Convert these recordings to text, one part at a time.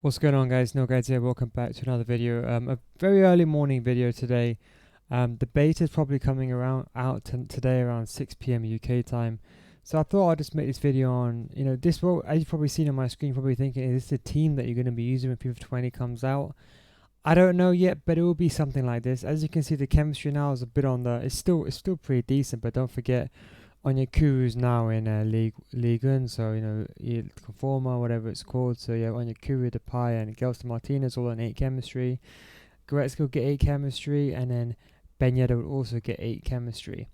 What's going on, guys? No Guys here. Welcome back to another video. A very early morning video today. The beta is probably coming around out today around 6 p.m. UK time. So I thought I'd just make this video on, this. Well, as you've probably seen on my screen, probably thinking, is this the team that you're going to be using when FIFA 20 comes out? I don't know yet, but it will be something like this. As you can see, the chemistry now is a bit on the. It's still pretty decent, but don't forget, Onyekuru's now in League One, so Conforma, whatever it's called. So yeah, Onyekuru, Depay, and Gelson Martinez all on 8 chemistry. Goretzka will get 8 chemistry, and then Ben Yedder will also get 8 chemistry.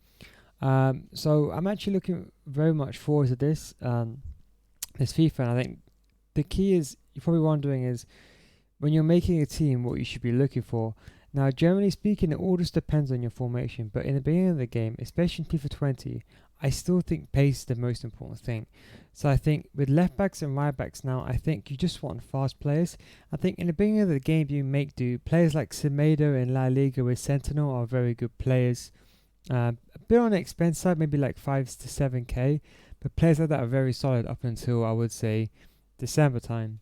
So I'm actually looking very much forward to this FIFA, and I think the key is, you're probably wondering, is when you're making a team, what you should be looking for. Now, generally speaking, it all just depends on your formation, but in the beginning of the game, especially in FIFA 20, I still think pace is the most important thing. So I think with left backs and right backs now, I think you just want fast players. I think in the beginning of the game, you make do. Players like Semedo in La Liga with Sentinel are very good players. A bit on the expense side, maybe like 5 to 7k, but players like that are very solid up until, I would say, December time.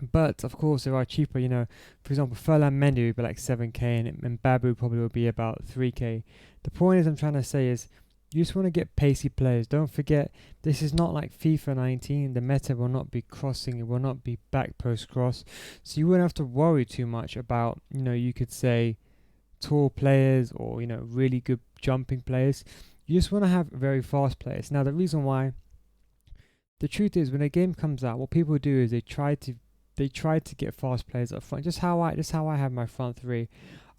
But of course, there are cheaper, for example, Ferland Mendy would be like 7k, and Babu probably will be about 3k. The point is, I'm trying to say is, you just want to get pacey players. Don't forget, this is not like FIFA 19. The meta will not be crossing, it will not be back post cross. So you wouldn't have to worry too much about, you could say tall players or, really good jumping players. You just want to have very fast players. Now, the reason why, the truth is, when a game comes out, what people do is they try to get fast players up front. Just how I have my front three.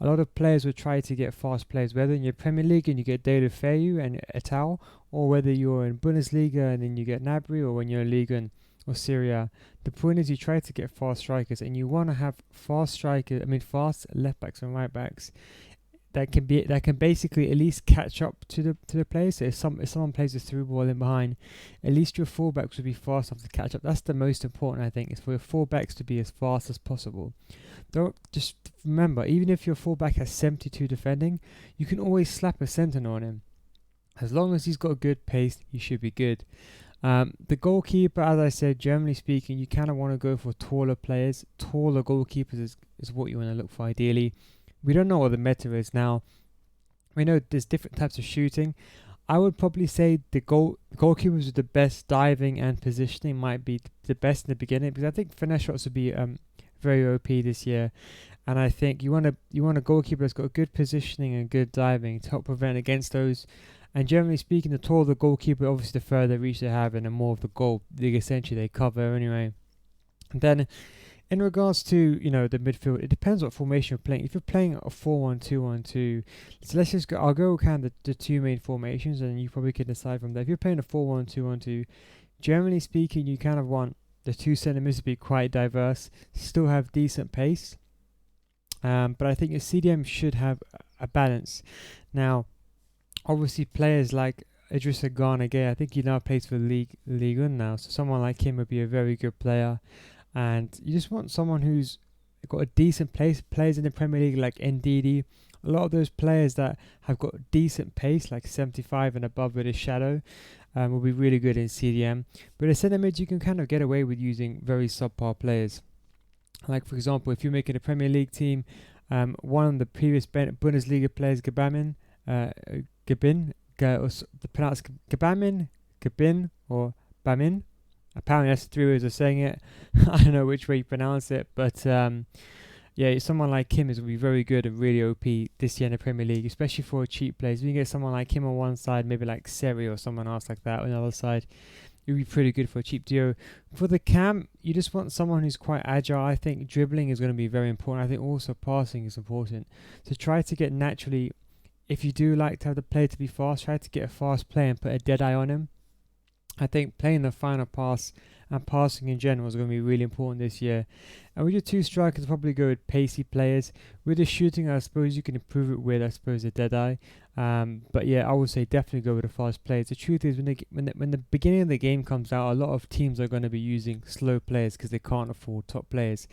A lot of players would try to get fast players, whether in your Premier League and you get Deulofeu and Etal, or whether you're in Bundesliga and then you get Gnabry, or when you're in Liga or Syria. The point is, you try to get fast strikers, and you want to have fast left backs and right backs that can basically at least catch up to the players. So if someone plays a through ball in behind, at least your fullbacks would be fast enough to catch up. That's the most important, I think, is for your fullbacks to be as fast as possible. Don't just remember, even if your fullback has 72 defending, you can always slap a sentinel on him. As long as he's got a good pace, he should be good. The goalkeeper, as I said, generally speaking, you kind of want to go for taller players. Taller goalkeepers is what you want to look for ideally. We don't know what the meta is now. We know there's different types of shooting. I would probably say the goalkeepers with the best diving and positioning might be the best in the beginning, because I think finesse shots would be very OP this year. And I think you want a goalkeeper that's got good positioning and good diving to help prevent against those. And generally speaking, the taller the goalkeeper, obviously the further reach they have and the more of the goal essentially they cover anyway. And then in regards to, the midfield, it depends what formation you're playing. If you're playing a 4-1-2-1-2, so let's just go, I'll go kind of the two main formations, and you probably can decide from there. If you're playing a 4-1-2-1-2, generally speaking, you kind of want the two centre mids to be quite diverse, still have decent pace. But I think your CDM should have a balance. Now, obviously, players like Idrissa Gana Gueye, I think he now plays for League One now, so someone like him would be a very good player. And you just want someone who's got a decent pace. Players in the Premier League like Ndidi, a lot of those players that have got decent pace, like 75 and above with a shadow, will be really good in CDM. But in centre mids, you can kind of get away with using very subpar players. Like, for example, if you're making a Premier League team, one of the previous Bundesliga players, Gabin, pronounced Gabin or Bamin. Apparently that's 3 ways of saying it. I don't know which way you pronounce it, but someone like him is will be very good and really OP this year in the Premier League, especially for cheap players. If you can get someone like him on one side, maybe like Seri or someone else like that on the other side, it would be pretty good for a cheap duo. For the cam, you just want someone who's quite agile. I think dribbling is going to be very important. I think also passing is important. So try to get naturally, if you do like to have the player to be fast, try to get a fast player and put a dead eye on him. I think playing the final pass and passing in general is going to be really important this year. And with your two strikers, probably go with pacey players. With the shooting, I suppose you can improve it with, a dead eye. But yeah, I would say definitely go with the fast players. The truth is, when the beginning of the game comes out, a lot of teams are going to be using slow players because they can't afford top players.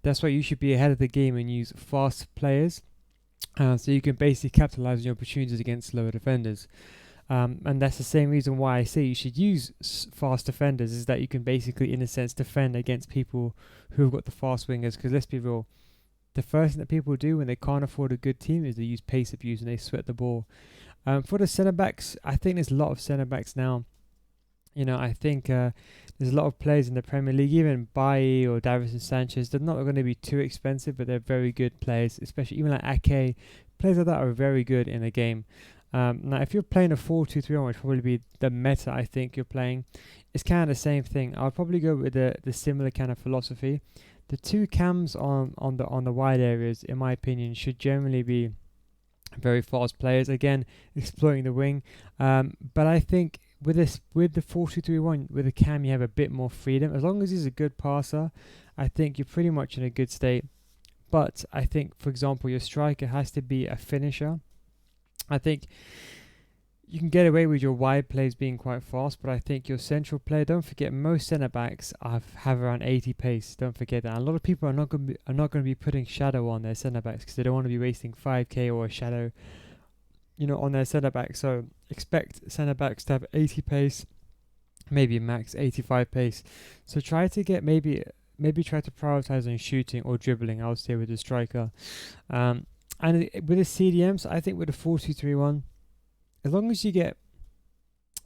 That's why you should be ahead of the game and use fast players, so you can basically capitalize on your opportunities against slower defenders. And that's the same reason why I say you should use fast defenders, is that you can basically, in a sense, defend against people who've got the fast wingers. Because let's be real, the first thing that people do when they can't afford a good team is they use pace abuse and they sweat the ball. For the centre backs, I think there's a lot of centre backs now. I think there's a lot of players in the Premier League, even Bailly or Davinson Sanchez. They're not going to be too expensive, but they're very good players, especially even like Ake. Players like that are very good in the game. Now, if you're playing a 4-2-3-1, which would probably be the meta I think you're playing, it's kind of the same thing. I'll probably go with the similar kind of philosophy. The two cams on the wide areas, in my opinion, should generally be very fast players. Again, exploiting the wing. But I think with the 4-2-3-1, with the cam, you have a bit more freedom. As long as he's a good passer, I think you're pretty much in a good state. But I think, for example, your striker has to be a finisher. I think you can get away with your wide plays being quite fast, but I think your central player, don't forget, most centre backs have around 80 pace. Don't forget that. A lot of people are not going to be putting shadow on their centre backs because they don't want to be wasting 5k or a shadow, on their centre back. So expect centre backs to have 80 pace, maybe max 85 pace. So try to get maybe try to prioritize on shooting or dribbling, I would say, with the striker. And with the CDMs, I think with the 4-2-3-1, as long as you get,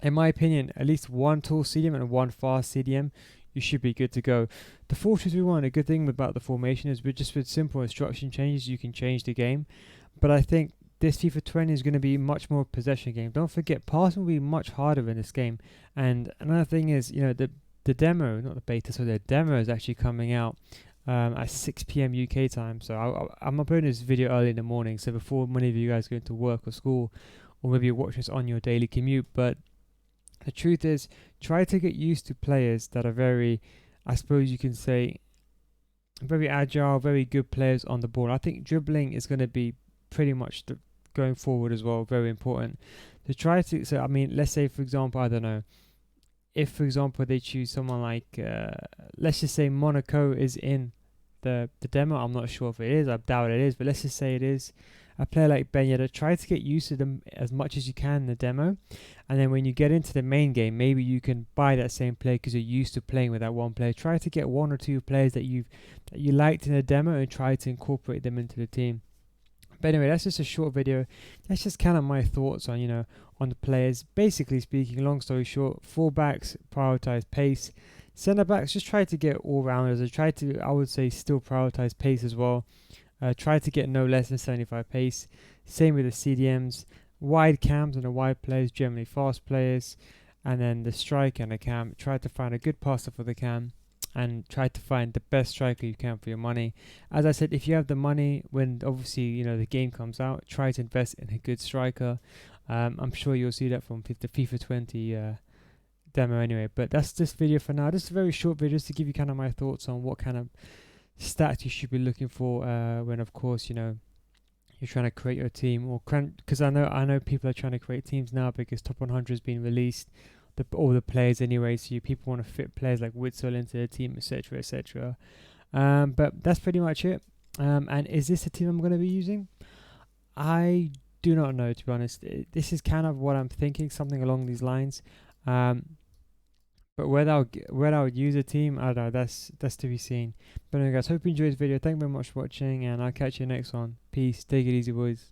in my opinion, at least one tall CDM and one fast CDM, you should be good to go. The 4-2-3-1, a good thing about the formation is with simple instruction changes, you can change the game. But I think this FIFA 20 is going to be much more possession game. Don't forget, passing will be much harder in this game. And another thing is, the demo, not the beta, so the demo is actually coming out at 6 p.m. UK time. So I'm uploading this video early in the morning, so before many of you guys go into work or school, or maybe you're watching this on your daily commute. But the truth is, try to get used to players that are very, I suppose you can say, very agile, very good players on the ball. I think dribbling is going to be pretty much going forward as well, very important. Let's say, for example, I don't know, if, for example, they choose someone like, let's just say Monaco is in the demo. I'm not sure if it is. I doubt it is, but let's just say it is. A player like Ben Yedder, try to get used to them as much as you can in the demo. And then when you get into the main game, maybe you can buy that same player because you're used to playing with that one player. Try to get one or two players that you liked in the demo and try to incorporate them into the team. But anyway, that's just a short video. That's just kind of my thoughts on, on the players. Basically speaking, long story short, fullbacks prioritize pace. Centre backs, just try to get all rounders. I would say, still prioritize pace as well. Try to get no less than 75 pace. Same with the CDMs. Wide cams and the wide players, generally fast players. And then the striker and the cam. Try to find a good passer for the cam. And try to find the best striker you can for your money. As I said, if you have the money, when obviously the game comes out, try to invest in a good striker. I'm sure you'll see that from the FIFA 20 demo anyway. But that's this video for now. This is a very short video just to give you kind of my thoughts on what kind of stats you should be looking for when, of course, you're trying to create your team, or because I know people are trying to create teams now because Top 100 has been released. All the players anyway, so people want to fit players like Witzel into the team, etc., etc. But that's pretty much it. And is this a team I'm going to be using? I do not know, to be honest. This is kind of what I'm thinking, something along these lines. But whether I would use a team, I don't know. That's to be seen. But anyway, guys, hope you enjoyed this video. Thank you very much for watching, and I'll catch you next one. Peace. Take it easy, boys.